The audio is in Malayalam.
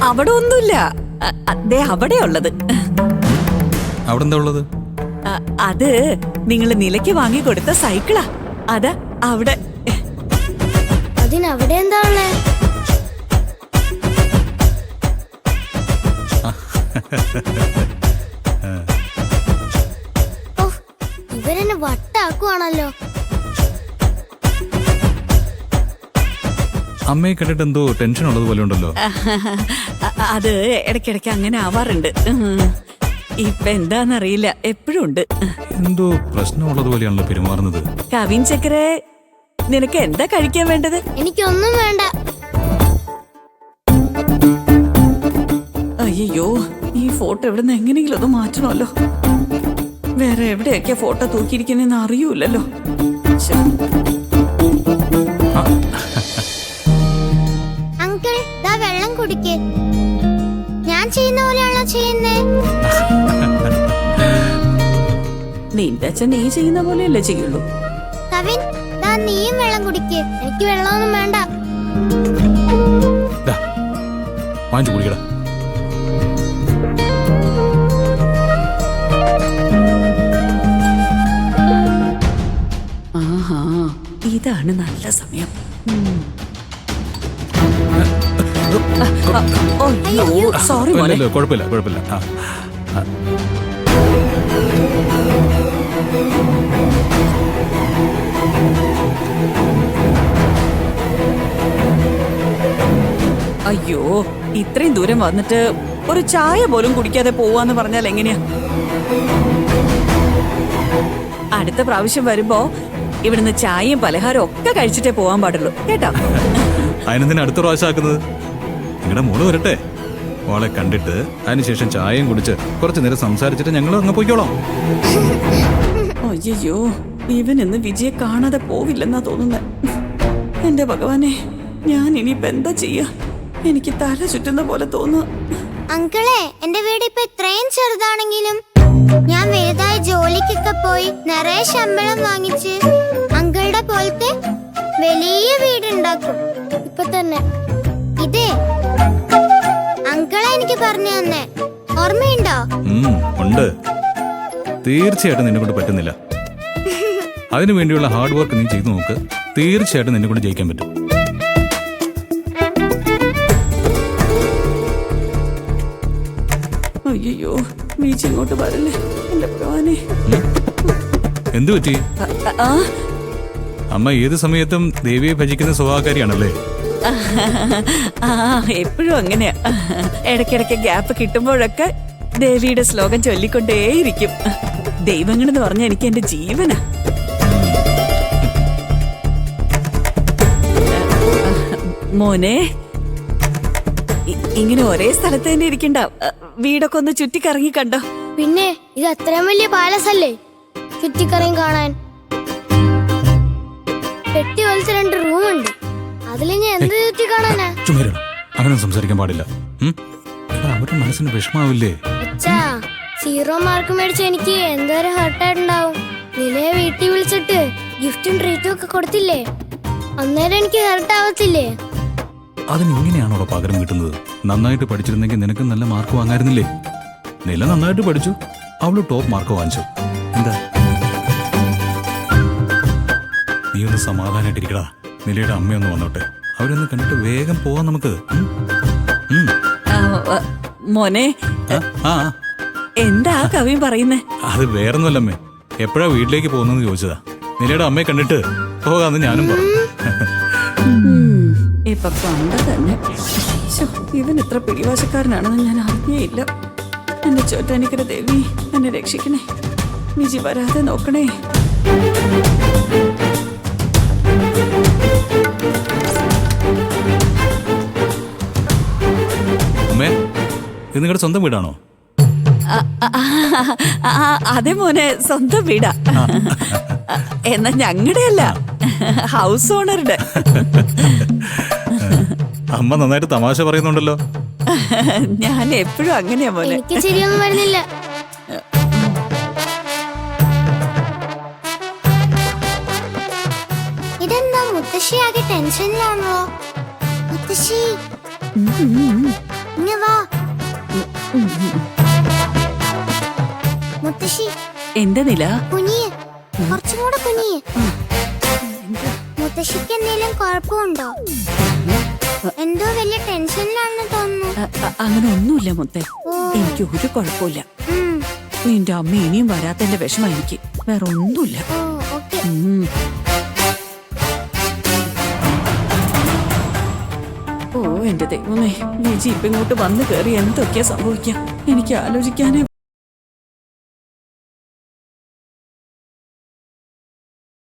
അവിടെ ഒന്നുമില്ല. ദേ അവിടെ ഉള്ളത്. അവിടെ എന്താ ഉള്ളത്? അത് നിങ്ങൾ നിലയ്ക്ക് വാങ്ങി കൊടുത്ത സൈക്കിളാ. അതാ അവിടെ. അതിനവിടെ എന്താ ഉള്ളേ? ഇവരെന്നെ വട്ടാക്കുവാണല്ലോ. അമ്മയെ കണ്ടിട്ട് എന്തോ ടെൻഷൻ ഉള്ളത് പോലെ ഉണ്ടല്ലോ. അത് ഇടയ്ക്കിടയ്ക്ക് അങ്ങനെ ആവാറുണ്ട്. ഇപ്പൊ എന്താന്നറിയില്ല, എപ്പോഴും ഉണ്ട്. എന്തോ പ്രശ്നമുള്ളത് പോലെയാണല്ലോ പെരുമാറുന്നത്. കവിൻ ചക്കരെ, നിനക്ക് എന്താ കഴിക്കാൻ വേണ്ടത്? എനിക്കൊന്നും വേണ്ട. അയ്യോ, ഈ ഫോട്ടോ എവിടുന്ന് എങ്ങനെയെങ്കിലും ഒന്ന് മാറ്റണമല്ലോ. വേറെ എവിടെയൊക്കെയാ ഫോട്ടോ തൂക്കിയിരിക്കുന്നെന്ന് അറിയൂലല്ലോ. അങ്കിൾ, ദാ വെള്ളം കുടിക്ക്. ഞാൻ ചെയ്യുന്ന പോലെയാണോ ചെയ്യുന്നേ? നിന്റെ അച്ഛൻ നീ ചെയ്യുന്ന പോലെയല്ലേ ചെയ്യുള്ളൂ. കവിൻ, ദാ നീയും വെള്ളം കുടിക്ക്. എനിക്ക് വെള്ളമൊന്നും വേണ്ട. വാങ്ങിച്ചു കുടിക്കടാ. ആഹാ, ഇതാണ് നല്ല സമയം. സോറി മോനെ. കുഴപ്പമില്ല കുഴപ്പമില്ല. അയ്യോ, ഇത്രയും ദൂരം വന്നിട്ട് ഒരു ചായ പോലും കുടിക്കാതെ പോവാന്ന് പറഞ്ഞാൽ എങ്ങനെയാ? അടുത്ത പ്രാവശ്യം വരുമ്പോ ഇവിടുന്ന് ചായയും പലഹാരവും ഒക്കെ കഴിച്ചിട്ടേ പോവാൻ പാടുള്ളൂ, കേട്ടോ? അതിനെന്തിനാ അടുത്ത പ്രാവശ്യം ആക്കുന്നത്? നിങ്ങളുടെ മോള് വരട്ടെ, മോളെ കണ്ടിട്ട് അതിനുശേഷം ചായയും കുടിച്ച് കുറച്ചു നേരം സംസാരിച്ചിട്ട് ഞങ്ങൾ അങ്ങ് പോയിക്കോളാം. അയ്യോ, ഇവൻ ഇന്ന് വിജയെ കാണാതെ പോവില്ലെന്നാ തോന്നുന്നത്. എന്റെ ഭഗവാനെ, ഞാൻ ഇനിയിപ്പോ എന്താ ചെയ്യാ? എനിക്ക് തല ചുറ്റുന്ന പോലെ തോന്നുന്നു. അങ്കിളെ, എന്റെ വീട് ഇപ്പൊ ഇത്രയും ചെറുതാണെങ്കിലും ഞാൻ വലുതായി ജോലിക്കൊക്കെ പോയി നിറയെ ശമ്പളം വാങ്ങിച്ച് അങ്കിളുടെ പോലത്തെ വലിയ വീടുണ്ടാക്കും. ഇപ്പൊ തന്നെ ഇതേ അങ്കിളെ എനിക്ക് പറഞ്ഞു തന്നെ. ഓർമ്മയുണ്ടോ? ഉണ്ട്. തീർച്ചയായിട്ടും നിന്നെ കൊണ്ട് പറ്റുന്നില്ല. അതിനു വേണ്ടിയുള്ള ഹാർഡ് വർക്ക് നീ ചെയ്തു നോക്ക്. തീർച്ചയായിട്ടും നിന്നെ കൊണ്ട് ജയിക്കാൻ പറ്റും. അയ്യോ, ബീച്ച് ഇങ്ങോട്ട് വരല്ലേ എന്റെ ഭഗവാനെ. എന്തു പറ്റി? അമ്മ ഏത് സമയത്തും ദേവിയെ ഭജിക്കുന്ന സ്വഭാവക്കാരിയാണല്ലേ? എപ്പോഴും അങ്ങനെയാ. ഇടയ്ക്കിടയ്ക്ക് ഗ്യാപ്പ് കിട്ടുമ്പോഴൊക്കെ ദേവിയുടെ ശ്ലോകം ചൊല്ലിക്കൊണ്ടേയിരിക്കും. ദൈവങ്ങളെന്ന് പറഞ്ഞാൽ എനിക്ക് എന്റെ ജീവനാ. മോനെ, ഇങ്ങനെ ഒരേ സ്ഥലത്ത് തന്നെ ഇരിക്കണ്ട. വീടൊക്കെ ഒന്ന് ചുറ്റിക്കറങ്ങി കണ്ടോ? പിന്നെ ഇത് അത്രയും വലിയ പാലസ് അല്ലേ ചുറ്റിക്കറങ്ങി കാണാൻ. പെട്ടി പോലത്തെ 2 റൂമുണ്ട്. അതിൽ ഞാൻ എന്ത് ചുറ്റി കാണാനാ? അങ്ങനെ സംസാരിക്കാൻ പാടില്ല. അവരുടെ മനസ്സിന് വിഷമാവില്ലേ? അച്ഛാ, 0 മാർക്ക് മേടിച്ച എനിക്ക് എന്തോരം ഹർട്ടായിട്ടുണ്ടാവും. നിലയെ വീട്ടിൽ വിളിച്ചിട്ട് ഗിഫ്റ്റും ട്രീറ്റും ഒക്കെ കൊടുത്തില്ലേ? അന്നേരം എനിക്ക് ഹർട്ടാവത്തില്ലേ? അതിനിങ്ങനെയാണോ പകരം കിട്ടുന്നത്? നന്നായിട്ട് പഠിച്ചിരുന്നെങ്കിൽ നിനക്ക് നല്ല മാർക്ക് വാങ്ങായിരുന്നില്ലേ? നില നന്നായിട്ട് പഠിച്ചു, അവള് ടോപ്പ് മാർക്ക് വാങ്ങിച്ചു. എന്താ? നീ ഒന്ന് സമാധാനായിട്ടിരിക്കടാ. നിലയുടെ അമ്മയൊന്ന് വന്നോട്ടെ, അവരൊന്ന് കണ്ടിട്ട് വേഗം പോവാൻ നമുക്ക്. മോനെ, എന്താ കവി പറയുന്നേ? അത് വേറൊന്നുമല്ലമ്മേ, എപ്പോഴാ വീട്ടിലേക്ക് പോകുന്നെന്ന് ചോദിച്ചതാ. നിലയുടെ അമ്മയെ കണ്ടിട്ട് പോകാന്ന് ഞാനും പറഞ്ഞു. ഇപ്പൊ കണ്ട തന്നെ ഇവൻ ഇത്ര പിടിവാശക്കാരനാണെന്ന് ഞാൻ അറിഞ്ഞേയില്ല. എന്റെ ചോറ്റാനിക്കര ദേവി, എന്നെ രക്ഷിക്കണേ. വിജി വരാതെ നോക്കണേ. അമ്മേ, ഇത് നിങ്ങളുടെ സ്വന്തം വീടാണോ? അതെ മോനെ, സ്വന്തം വീടാ. എന്നാ ഞങ്ങളുടെ അല്ല, ഹൗസ് ഓണറുടെ. അമ്മ നന്നായിട്ട് തമാശ പറയുന്നുണ്ടല്ലോ. ഞാൻ എപ്പോഴും അങ്ങനെയാ മോനെ. എനിക്ക് ശരിയൊന്നും വരുന്നില്ല. ഇതെന്താ മുത്തശ്ശി ആകെ ടെൻഷനിലാണോ? മുത്തശ്ശി, ഇങ്ങ് വാ മുത്തശ്ശി. എന്താ നില? കുനിയെ, കുറച്ചും കൂടെ കുനിയെ. മുത്തശ്ശിക്ക് എന്തെങ്കിലും കുഴപ്പമുണ്ടോ? എന്തോ വലിയ ടെൻഷനിലാണെന്ന് തോന്നുന്നു. അങ്ങനെ ഒന്നുമില്ല മുത്തേ, എനിക്ക് ഒരു കുഴപ്പമില്ല. നിന്റെ അമ്മ ഇനിയും വരാത്തതിന്റെ വിഷമം എനിക്ക്, വേറെ ഒന്നുമില്ല. ഓക്കെ. ഓ എന്റെ ദൈവമേ, വിജി ഇപ്പൊ ഇങ്ങോട്ട് വന്നു കയറി എന്തൊക്കെയാ സംഭവിക്കാം എനിക്ക് ആലോചിക്കാനേ